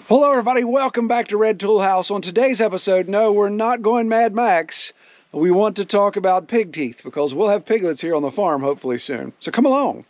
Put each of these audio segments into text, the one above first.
Hello everybody, welcome back to Red Tool House. On today's episode, no, we're not going Mad Max. We want to talk about pig teeth because we'll have piglets here on the farm hopefully soon. So come along.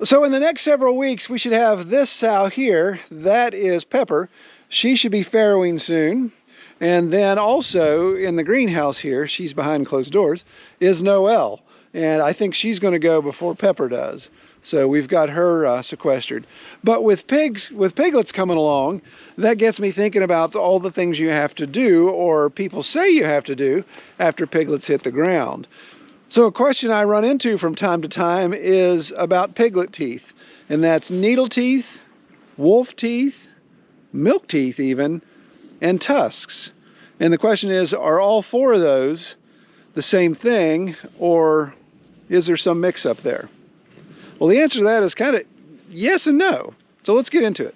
So in the next several weeks, we should have this sow here. That is Pepper. She should be farrowing soon. And then also in the greenhouse here, she's behind closed doors, is Noelle. And I think she's going to go before Pepper does. So we've got her sequestered. But with piglets coming along, that gets me thinking about all the things you have to do, or people say you have to do, after piglets hit the ground. So a question I run into from time to time is about piglet teeth. And that's needle teeth, wolf teeth, milk teeth even, and tusks. And the question is, are all four of those the same thing, or is there some mix-up there? Well, the answer to that is kind of yes and no. So let's get into it.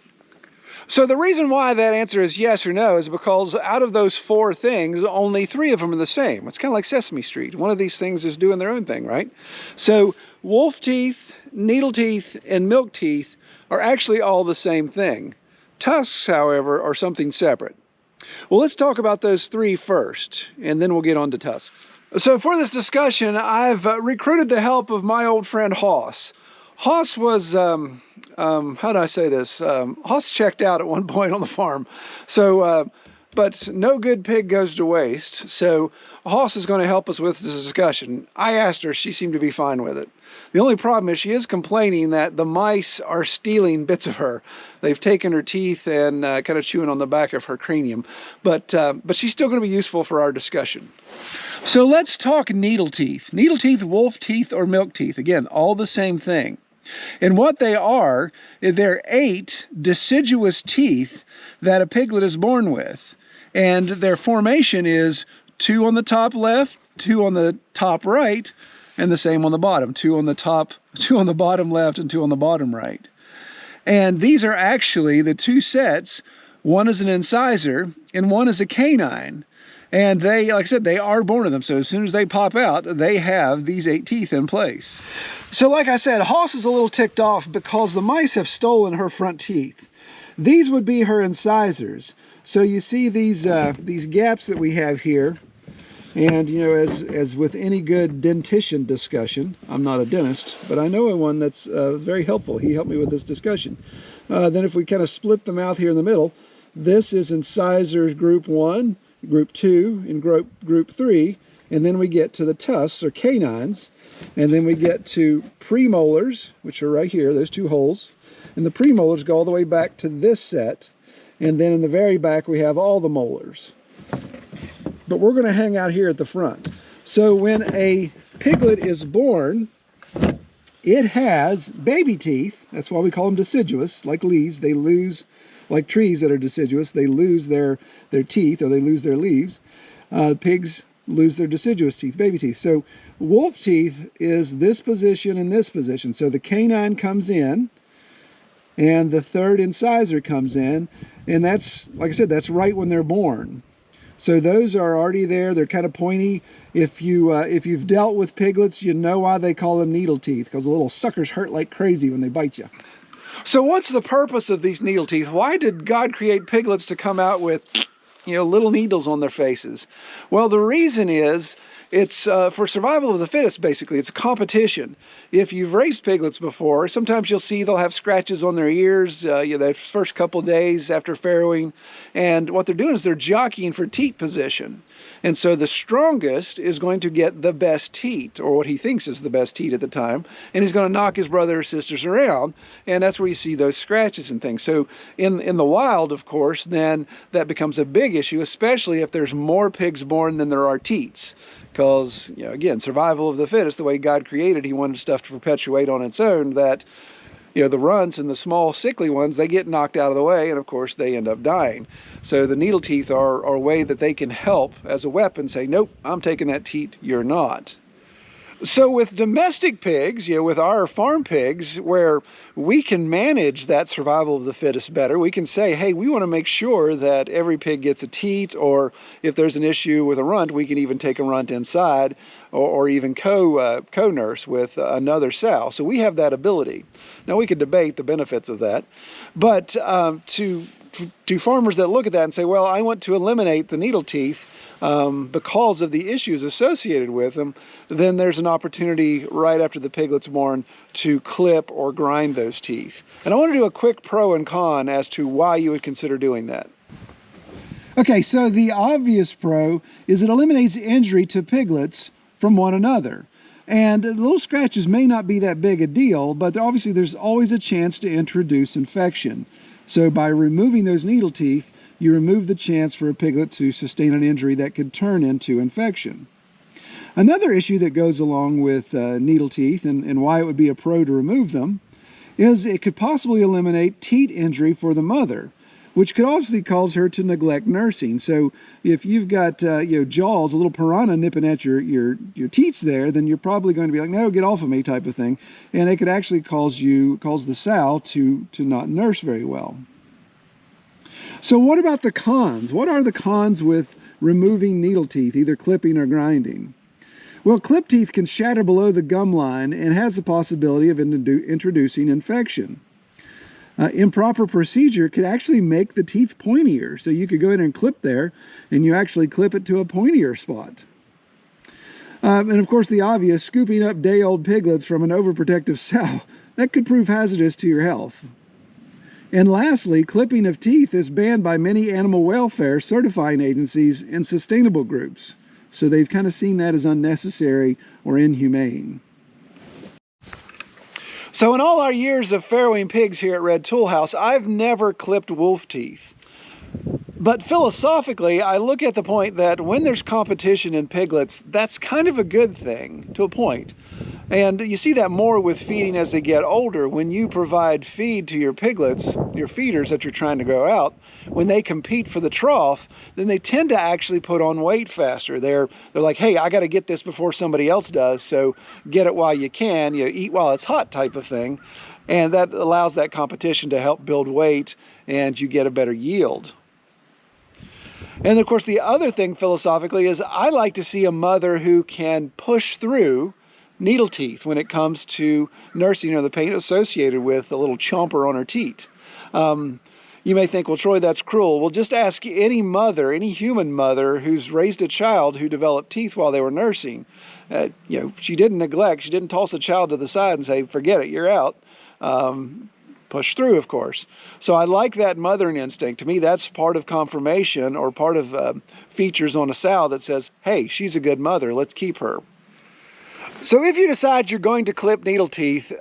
So the reason why that answer is yes or no is because out of those four things, only three of them are the same. It's kind of like Sesame Street. One of these things is doing their own thing, right? So wolf teeth, needle teeth, and milk teeth are actually all the same thing. Tusks, however, are something separate. Well, let's talk about those three first, and then we'll get on to tusks. So for this discussion, I've recruited the help of my old friend Hoss. Hoss was, how do I say this? Hoss checked out at one point on the farm. So, but no good pig goes to waste. So Hoss is going to help us with this discussion. I asked her, she seemed to be fine with it. The only problem is she is complaining that the mice are stealing bits of her. They've taken her teeth and kind of chewing on the back of her cranium. But she's still going to be useful for our discussion. So let's talk needle teeth. Needle teeth, wolf teeth, or milk teeth. Again, all the same thing. And what they are, they're 8 deciduous teeth that a piglet is born with. And their formation is 2 on the top left, 2 on the top right, and the same on the bottom. 2 on the top, 2 on the bottom left, and 2 on the bottom right. And these are actually the 2 sets. One is an incisor, and one is a canine. And they, like I said, they are born with them. So as soon as they pop out, they have these 8 teeth in place. So like I said, Hoss is a little ticked off because the mice have stolen her front teeth. These would be her incisors. So you see these gaps that we have here. And, you know, as with any good dentition discussion, I'm not a dentist, but I know one that's very helpful. He helped me with this discussion. Then if we kind of split them out here in the middle, this is incisor group 1, group 2, and group 3. And then we get to the tusks, or canines. And then we get to premolars, which are right here, those 2 holes. And the premolars go all the way back to this set. And then in the very back, we have all the molars. But we're going to hang out here at the front. So when a piglet is born, it has baby teeth. That's why we call them deciduous, like leaves. They lose, like trees that are deciduous, they lose their teeth, or they lose their leaves. Pigs lose their deciduous teeth, baby teeth. So wolf teeth is this position and this position. So the canine comes in, and the third incisor comes in, and that's, like I said, that's right when they're born. So those are already there. They're kind of pointy. If you've dealt with piglets, you know why they call them needle teeth, because the little suckers hurt like crazy when they bite you. So what's the purpose of these needle teeth? Why did God create piglets to come out with, you know, little needles on their faces? Well, the reason is it's for survival of the fittest, basically. It's a competition. If you've raised piglets before, sometimes you'll see they'll have scratches on their ears the first couple days after farrowing. And what they're doing is they're jockeying for teat position. And so the strongest is going to get the best teat, or what he thinks is the best teat at the time. And he's going to knock his brother or sisters around. And that's where you see those scratches and things. So in the wild, of course, then that becomes a big issue, especially if there's more pigs born than there are teats. Because, you know, again, survival of the fittest, the way God created, he wanted stuff to perpetuate on its own, that, you know, the runts and the small sickly ones, they get knocked out of the way, and of course they end up dying. So the needle teeth are a way that they can help as a weapon, say, nope, I'm taking that teat, you're not. So with domestic pigs, you know, with our farm pigs, where we can manage that survival of the fittest better, we can say, hey, we want to make sure that every pig gets a teat, or if there's an issue with a runt, we can even take a runt inside, or even co-nurse with another sow. So we have that ability. Now we could debate the benefits of that, but to to farmers that look at that and say, well, I want to eliminate the needle teeth because of the issues associated with them, then there's an opportunity right after the piglet's born to clip or grind those teeth. And I want to do a quick pro and con as to why you would consider doing that. Okay, so the obvious pro is it eliminates injury to piglets from one another. And the little scratches may not be that big a deal, but obviously there's always a chance to introduce infection. So by removing those needle teeth, you remove the chance for a piglet to sustain an injury that could turn into infection. Another issue that goes along with needle teeth and why it would be a pro to remove them is it could possibly eliminate teat injury for the mother, which could obviously cause her to neglect nursing. So if you've got jaws, a little piranha nipping at your teats there, then you're probably going to be like, no, get off of me type of thing. And it could actually cause the sow to not nurse very well. So what about the cons? What are the cons with removing needle teeth, either clipping or grinding? Well, clip teeth can shatter below the gum line and has the possibility of introducing infection. Improper procedure could actually make the teeth pointier. So you could go in and clip there, and you actually clip it to a pointier spot. And of course, the obvious, scooping up day-old piglets from an overprotective sow, that could prove hazardous to your health. And lastly, clipping of teeth is banned by many animal welfare certifying agencies and sustainable groups. So they've kind of seen that as unnecessary or inhumane. So in all our years of farrowing pigs here at Red Tool House, I've never clipped wolf teeth. But philosophically, I look at the point that when there's competition in piglets, that's kind of a good thing to a point. And you see that more with feeding as they get older. When you provide feed to your piglets, your feeders that you're trying to grow out, when they compete for the trough, then they tend to actually put on weight faster. They're like, hey, I got to get this before somebody else does, so get it while you can, eat while it's hot type of thing. And that allows that competition to help build weight and you get a better yield. And of course, the other thing philosophically is I like to see a mother who can push through needle teeth when it comes to nursing or the pain associated with a little chomper on her teat. You may think, well, Troy, that's cruel. Well, just ask any mother, any human mother who's raised a child who developed teeth while they were nursing. She didn't neglect, she didn't toss a child to the side and say, forget it, you're out. Push through, of course. So I like that mothering instinct. To me, that's part of confirmation or part of features on a sow that says, hey, she's a good mother, let's keep her. So if you decide you're going to clip needle teeth,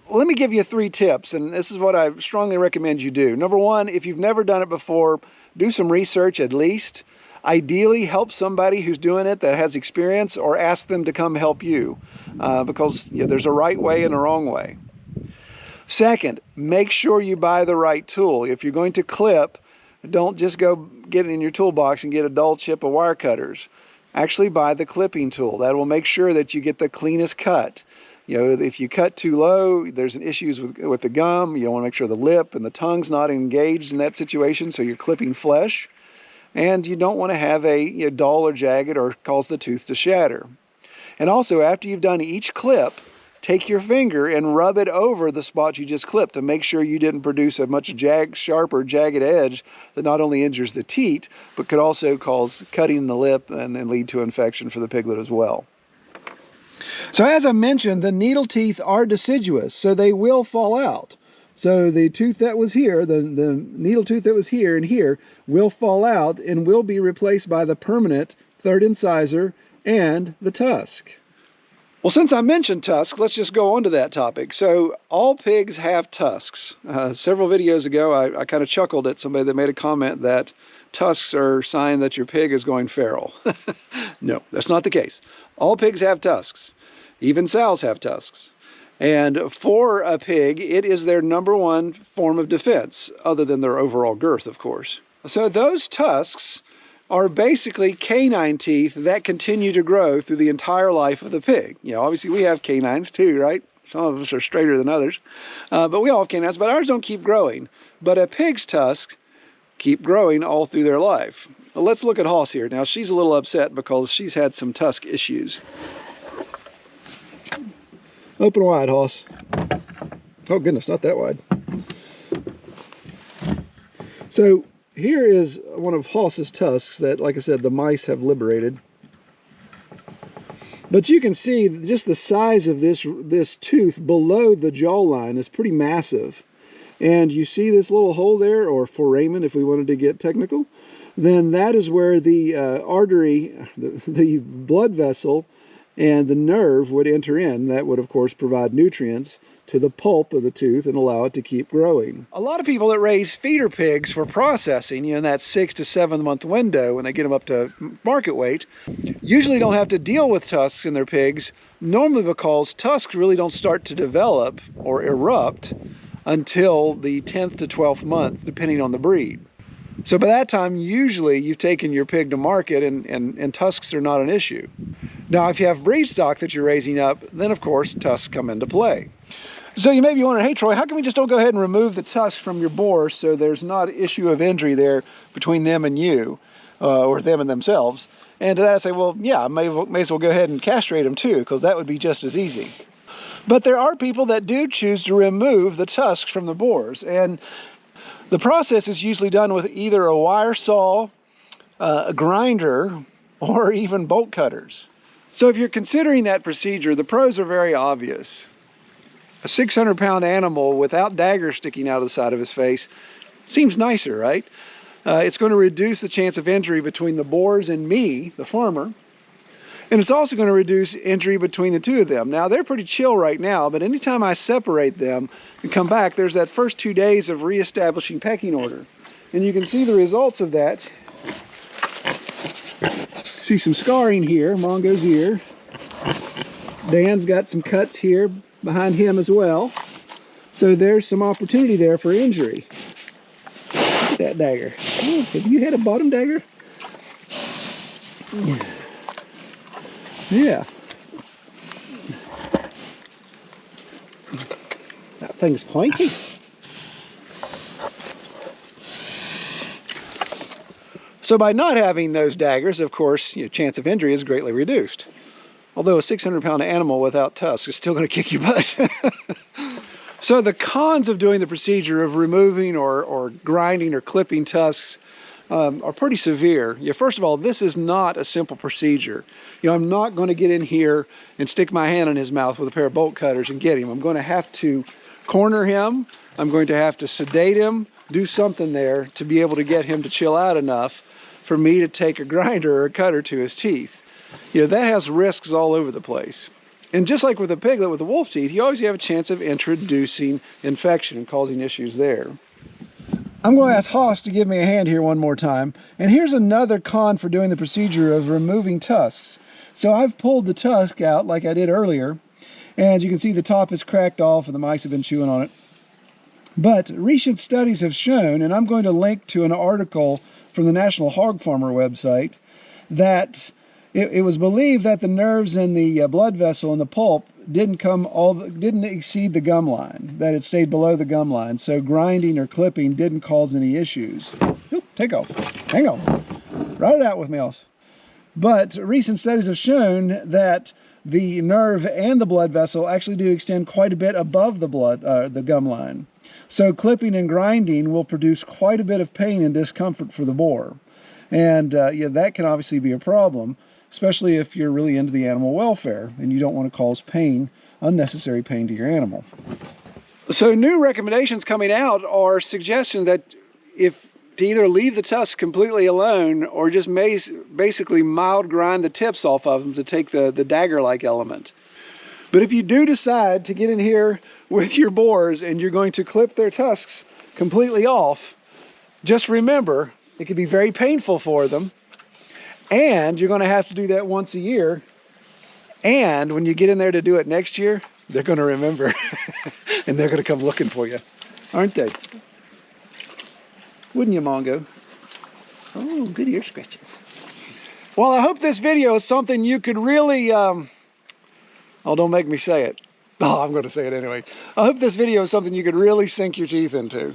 let me give you 3 tips, and this is what I strongly recommend you do. Number 1, if you've never done it before, do some research at least. Ideally, help somebody who's doing it that has experience, or ask them to come help you, because there's a right way and a wrong way. Second, make sure you buy the right tool. If you're going to clip, don't just go get it in your toolbox and get a dull chip of wire cutters. Actually buy the clipping tool. That will make sure that you get the cleanest cut. If you cut too low, there's issues with the gum. You want to make sure the lip and the tongue's not engaged in that situation, so you're clipping flesh. And you don't want to have a dull or jagged or cause the tooth to shatter. And also, after you've done each clip, take your finger and rub it over the spot you just clipped to make sure you didn't produce a much sharp or jagged edge that not only injures the teat, but could also cause cutting in the lip and then lead to infection for the piglet as well. So as I mentioned, the needle teeth are deciduous, so they will fall out. So the tooth that was here, the needle tooth that was here and here, will fall out and will be replaced by the permanent third incisor and the tusk. Well, since I mentioned tusks, let's just go on to that topic. So all pigs have tusks. Several videos ago, I kind of chuckled at somebody that made a comment that tusks are a sign that your pig is going feral. No, that's not the case. All pigs have tusks. Even sows have tusks. And for a pig, it is their #1 form of defense, other than their overall girth, of course. So those tusks are basically canine teeth that continue to grow through the entire life of the pig. Obviously we have canines too, right? Some of us are straighter than others, but we all have canines, but ours don't keep growing. But a pig's tusks keep growing all through their life. Well, let's look at Hoss here. Now she's a little upset because she's had some tusk issues. Open wide, Hoss. Oh goodness, not that wide. So here is one of Hoss's tusks that, like I said, the mice have liberated. But you can see just the size of this tooth below the jawline is pretty massive. And you see this little hole there, or foramen if we wanted to get technical, then that is where the artery, the blood vessel, and the nerve would enter in. That would, of course, provide nutrients to the pulp of the tooth and allow it to keep growing. A lot of people that raise feeder pigs for processing, in that 6 to 7 month window when they get them up to market weight, usually don't have to deal with tusks in their pigs, normally because tusks really don't start to develop or erupt until the 10th to 12th month, depending on the breed. So by that time, usually you've taken your pig to market and tusks are not an issue. Now, if you have breed stock that you're raising up, then of course tusks come into play. So you may be wondering, hey Troy, how come we just don't go ahead and remove the tusks from your boars so there's not an issue of injury there between them and you, or them and themselves? And to that I say, well, yeah, I may as well go ahead and castrate them too, because that would be just as easy. But there are people that do choose to remove the tusks from the boars, and the process is usually done with either a wire saw, a grinder, or even bolt cutters. So if you're considering that procedure, the pros are very obvious. A 600-pound animal without daggers sticking out of the side of his face seems nicer, right? It's going to reduce the chance of injury between the boars and me, the farmer. And it's also going to reduce injury between the two of them. Now, they're pretty chill right now, but anytime I separate them and come back, there's that first 2 days of reestablishing pecking order. And you can see the results of that. See some scarring here, Mongo's ear. Dan's got some cuts here behind him as well. So there's some opportunity there for injury. Look at that dagger. Oh, have you had a bottom dagger? Yeah. That thing's pointy. So by not having those daggers, of course, chance of injury is greatly reduced. Although a 600-pound animal without tusks is still going to kick your butt. So the cons of doing the procedure of removing or grinding or clipping tusks are pretty severe. First of all, this is not a simple procedure. I'm not going to get in here and stick my hand in his mouth with a pair of bolt cutters and get him. I'm going to have to corner him. I'm going to have to sedate him, do something there to be able to get him to chill out enough for me to take a grinder or a cutter to his teeth. That has risks all over the place. And just like with a piglet with the wolf teeth, you always have a chance of introducing infection and causing issues there. I'm going to ask Hoss to give me a hand here one more time. And here's another con for doing the procedure of removing tusks. So I've pulled the tusk out like I did earlier, and you can see the top is cracked off and the mice have been chewing on it. But recent studies have shown, and I'm going to link to an article from the National Hog Farmer website, that it was believed that the nerves in the blood vessel and the pulp didn't exceed the gum line, that it stayed below the gum line. So grinding or clipping didn't cause any issues. Oop, take off. Hang on. Ride it out with me, else. But recent studies have shown that the nerve and the blood vessel actually do extend quite a bit above the gum line. So clipping and grinding will produce quite a bit of pain and discomfort for the boar. And that can obviously be a problem, especially if you're really into the animal welfare and you don't want to cause pain, unnecessary pain to your animal. So new recommendations coming out are suggestions that to either leave the tusks completely alone or just basically mild grind the tips off of them to take the dagger-like element. But if you do decide to get in here with your boars and you're going to clip their tusks completely off, just remember it can be very painful for them. And you're going to have to do that once a year. And when you get in there to do it next year, they're going to remember. And they're going to come looking for you. Aren't they? Wouldn't you, Mongo? Oh, good ear scratches. Well, I hope this video is something you could really... oh, don't make me say it. Oh, I'm going to say it anyway. I hope this video is something you could really sink your teeth into.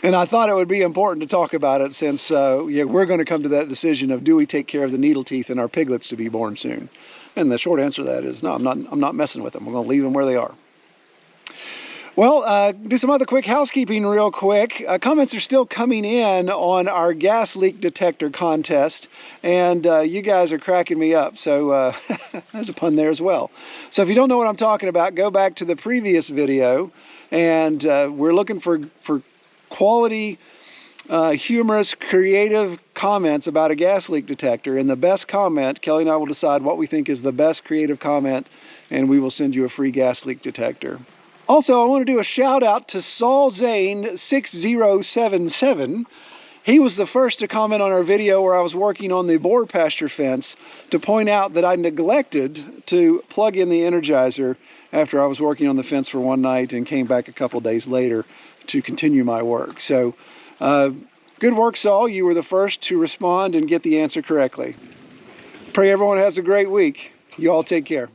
And I thought it would be important to talk about it since we're going to come to that decision of, do we take care of the needle teeth in our piglets to be born soon? And the short answer to that is no, I'm not messing with them. We're going to leave them where they are. Well, do some other quick housekeeping real quick. Comments are still coming in on our gas leak detector contest, and you guys are cracking me up, so there's a pun there as well. So if you don't know what I'm talking about, go back to the previous video, and we're looking for quality, humorous, creative comments about a gas leak detector, and the best comment, Kelly and I will decide what we think is the best creative comment, and we will send you a free gas leak detector. Also, I want to do a shout out to Saul Zane 6077. He was the first to comment on our video where I was working on the boar pasture fence to point out that I neglected to plug in the Energizer after I was working on the fence for one night and came back a couple days later to continue my work. So, good work, Saul. You were the first to respond and get the answer correctly. Pray everyone has a great week. You all take care.